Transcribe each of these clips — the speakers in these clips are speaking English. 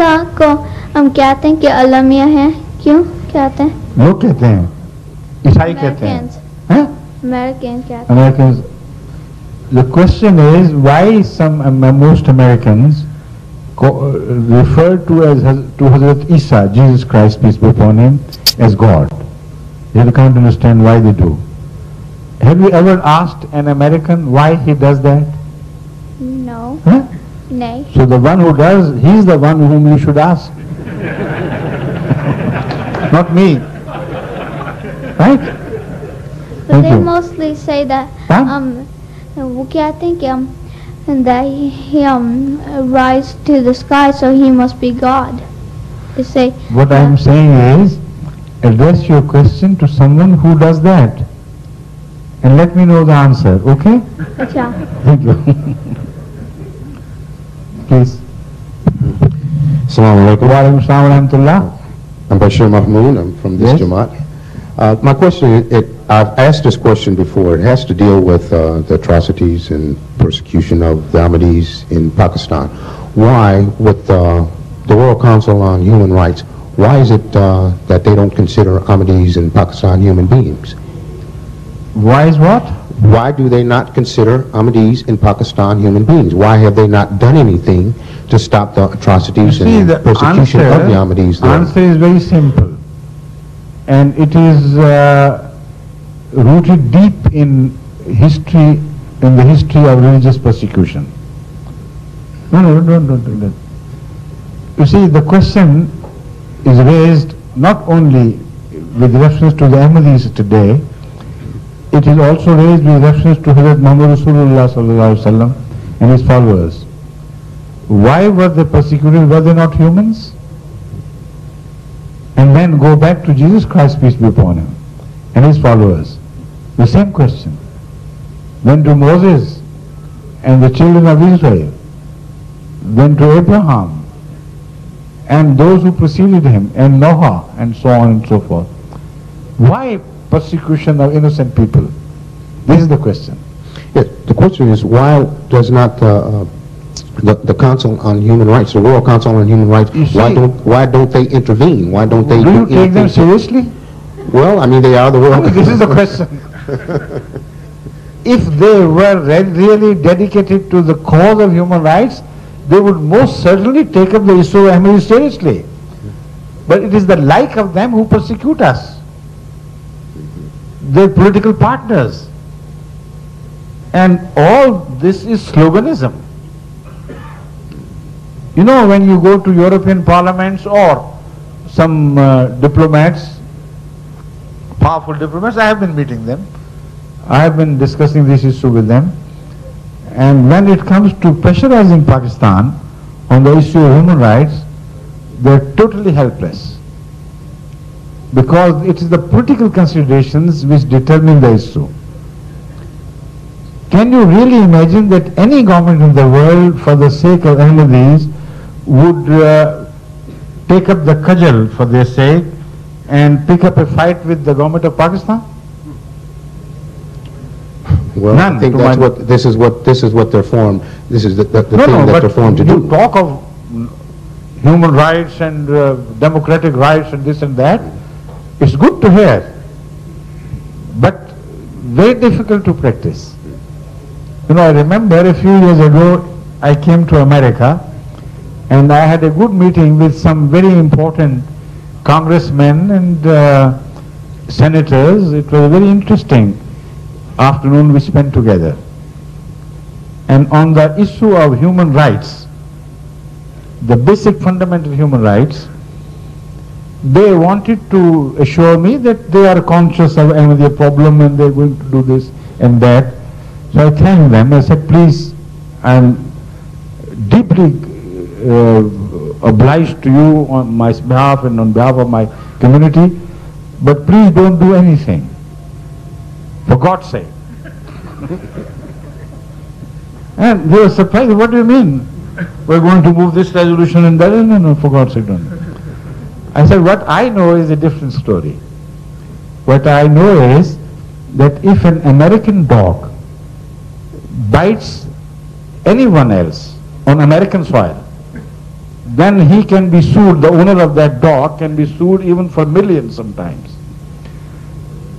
ईसा को हम कहते हैं कि अल्लाह मियाँ है, क्यों कहते हैं? लोग कहते हैं, ईसाई कहते हैं, Americans कहते हैं. Americans. The question is why most Americans refer to Hazrat Isa, Jesus Christ, peace be upon him, as God. They can't understand why they do. Have you ever asked an American why he does that? No. Huh? No. So the one who does, he's the one whom you should ask. Not me. Right? But Thank they you. mostly say that वो कहते हैं कि that he rise to the sky, so he must be God. They say. What I am saying is, address your question to someone who does that, and let me know the answer. Okay? अच्छा. Thank you. Please. Assalamu alaikum. Wa alaikum assalam wa rahmatullah. I'm Bashir Mahmood. I'm from this Yes. Jamaat. My question, I've asked this question before. It has to deal with the atrocities and persecution of the Ahmadis in Pakistan. Why, with the World Council on Human Rights, why is it that they don't consider Ahmadis in Pakistan human beings? Why is what? Why do they not consider Ahmadis in Pakistan human beings? Why have they not done anything to stop the atrocities and the persecution of the Ahmadis there? answer is very simple, and it is rooted deep in history, in the history of religious persecution. No, don't do that. You see, the question is raised not only with reference to the Ahmadis today, it is also raised with reference to Hazrat Muhammad Rasulullah sallallahu alaihi wasallam and his followers. Why were they persecuted? Were they not humans? And then go back to Jesus Christ, peace be upon him, and his followers. The same question. Then to Moses and the children of Israel, then to Abraham and those who preceded him, and Noah, and so on and so forth. Why persecution of innocent people? This is the question. Yes, the question is, why does not the Council on Human Rights, the World Council on Human Rights, why don't they intervene? Why don't they do you take anything them seriously? Well, I mean, they are the world. This is the question. If they were really dedicated to the cause of human rights, they would most certainly take up the issue of Ahmadis seriously. But it is the like of them who persecute us. Their political partners. And all this is sloganism. You know, when you go to European parliaments or some diplomats, powerful diplomats, I have been meeting them. I have been discussing this issue with them. And when it comes to pressurizing Pakistan on the issue of human rights, they are totally helpless. Because it is the political considerations which determine the issue. Can you really imagine that any government in the world, for the sake of Ahmadis, would take up the cudgel for their sake and pick up a fight with the government of Pakistan? Well, None, I think to that's my- this is what they're formed. This is the No, thing no, that but they're formed to you do. talk of human rights and democratic rights and this and that. It's good to hear, but very difficult to practice. You know, I remember a few years ago I came to America and I had a good meeting with some very important congressmen and senators. It was a very interesting afternoon we spent together. And on the issue of human rights, the basic fundamental human rights, they wanted to assure me that they are conscious of Ahmadiyya problem and they are going to do this and that. So I thanked them. I said, please, I am deeply obliged to you on my behalf and on behalf of my community, but please don't do anything. For God's sake. And they were surprised. What do you mean? We're going to move this resolution and that? No, for God's sake, don't. I said, what I know is a different story. What I know is that if an American dog bites anyone else on American soil, then he can be sued, the owner of that dog can be sued even for millions sometimes.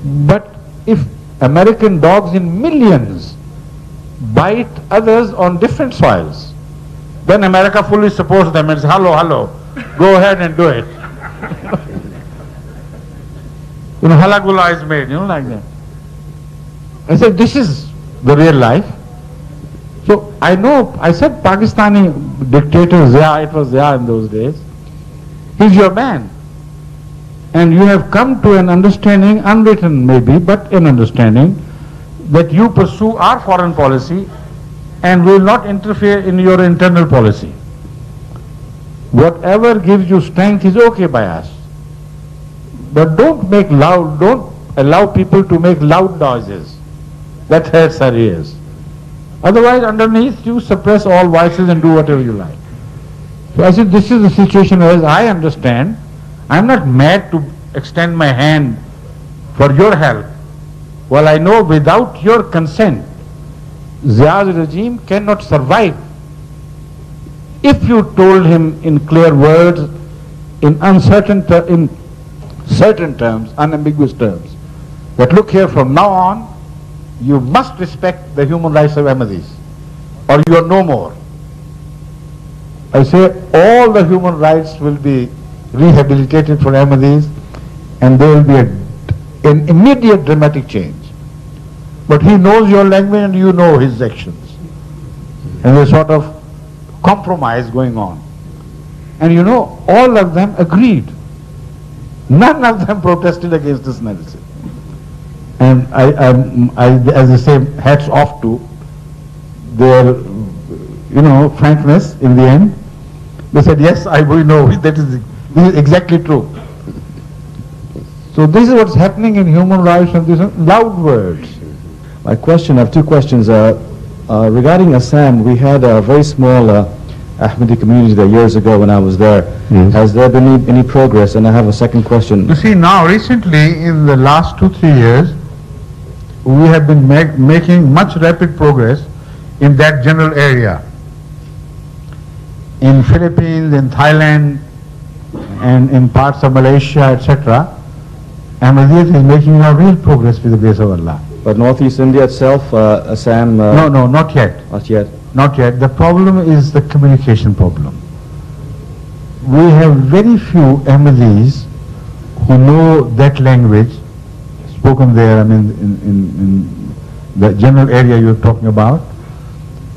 But if American dogs in millions bite others on different soils, then America fully supports them and says, hello, go ahead and do it. Halagula is made, like that. I said, this is the real life. So I said Pakistani dictator Zia, it was Zia in those days, he's your man. And you have come to an understanding, unwritten maybe, but an understanding, that you pursue our foreign policy and will not interfere in your internal policy. Whatever gives you strength is okay by us. But don't allow people to make loud noises. That hurts our ears. Otherwise, underneath, you suppress all voices and do whatever you like. So I said, this is the situation as I understand. I'm not mad to extend my hand for your help. Well, I know without your consent, Zia's regime cannot survive. If you told him in clear words, in certain terms, unambiguous terms, that look here, from now on, you must respect the human rights of Ahmadis, or you are no more. I say all the human rights will be rehabilitated for Ahmadis, and there will be an immediate dramatic change. But he knows your language and you know his actions. And there's sort of compromise going on. And all of them agreed. None of them protested against this narrative. And I as I say, hats off to their, frankness in the end. They said, yes, we know, this is exactly true. So this is what's happening in human rights, and these are loud words. My question, I have two questions. Regarding Assam, we had a very small Ahmadi community there years ago when I was there. Yes. Has there been any progress? And I have a second question. You see, now recently, in the last 2-3 years, we have been making much rapid progress in that general area. In Philippines, in Thailand, and in parts of Malaysia, etc., Ahmadiyya is making a real progress with the grace of Allah. But Northeast India itself, Assam... No, not yet. Not yet. Not yet. The problem is the communication problem. We have very few Ahmadis who know that language spoken there, in the general area you're talking about.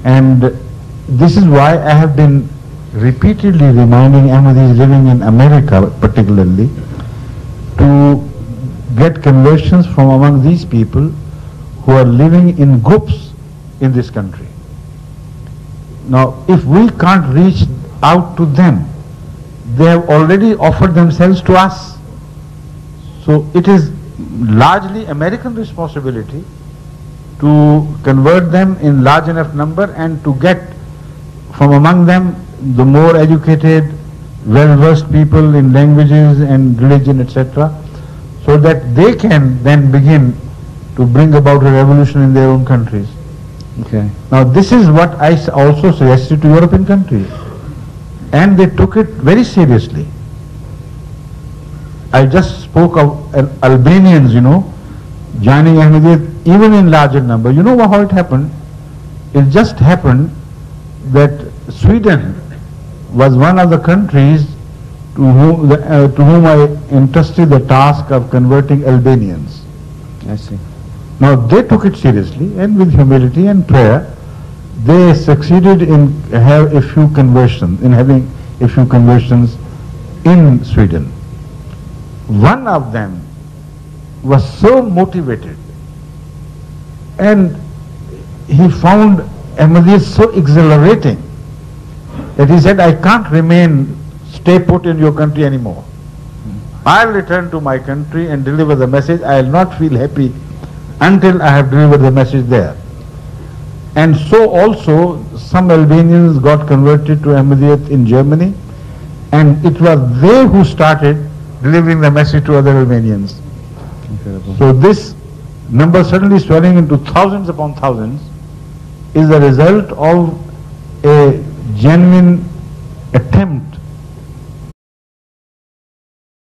And this is why I have been repeatedly reminding Ahmadis living in America particularly to get conversions from among these people who are living in groups in this country. Now, if we can't reach out to them, they have already offered themselves to us. So it is largely American responsibility to convert them in large enough number and to get from among them the more educated, well-versed people in languages and religion, etc., so that they can then begin to bring about a revolution in their own countries. Okay. Now this is what I also suggested to European countries, and they took it very seriously. I just spoke of Albanians, joining Ahmadiyya even in larger number. You know how it happened? It just happened that Sweden was one of the countries to whom I entrusted the task of converting Albanians. I see. Now they took it seriously, and with humility and prayer, they succeeded in having a few conversions in Sweden. One of them was so motivated, and he found Ahmadiyya so exhilarating that he said, I can't stay put in your country anymore. I'll return to my country and deliver the message. I'll not feel happy until I have delivered the message there. And so also some Albanians got converted to Ahmadiyyat in Germany, and it was they who started delivering the message to other Albanians. Incredible. So this number suddenly swelling into thousands upon thousands is the result of a genuine attempt